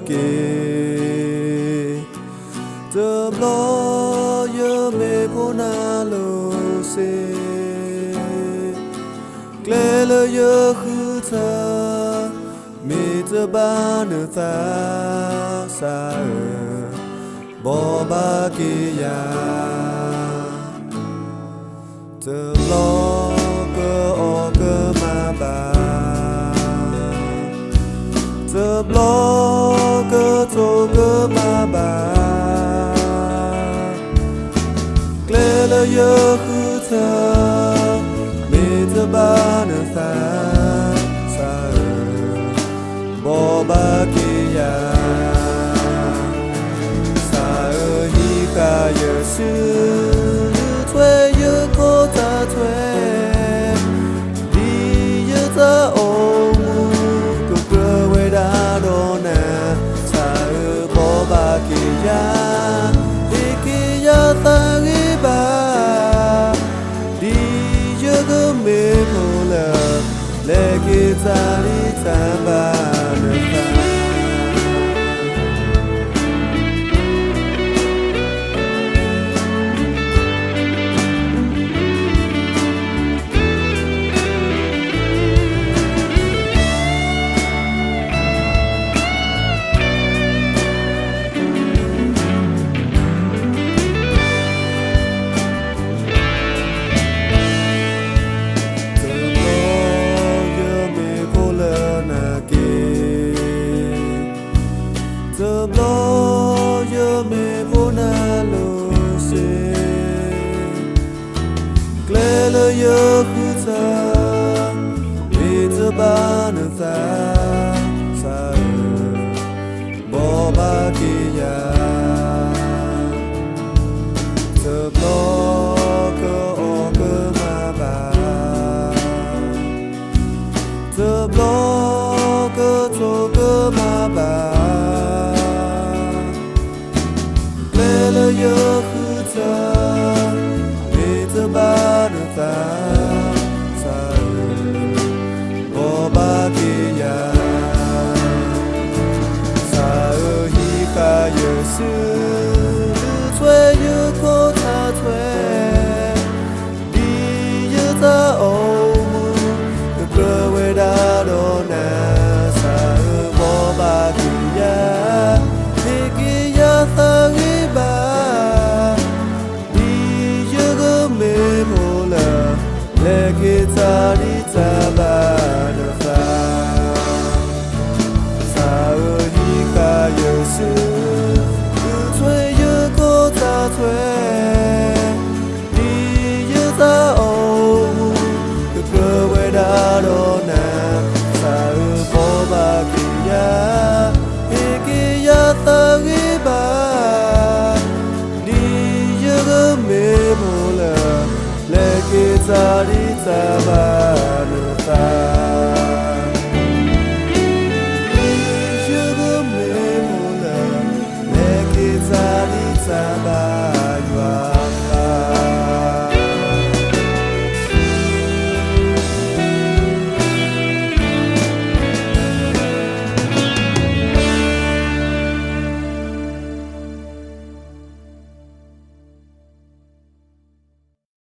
ke the blow you me pona lo se klele yo khuta me te ban ta sa bo ba ke ya the blow the block to go my back clear your huta meet the banner sa boba kia sa hi ka yesu twe ye ko ta twe di ye ta o Ikiya tangiba di jaga mekola lagi tali tambah nafas. The blow you me pona lo se clear your huta it's a banana sa boba kia the blow go ma ba the blow go ma ba your huta it's a banana sa boba kia sa hi ka yesu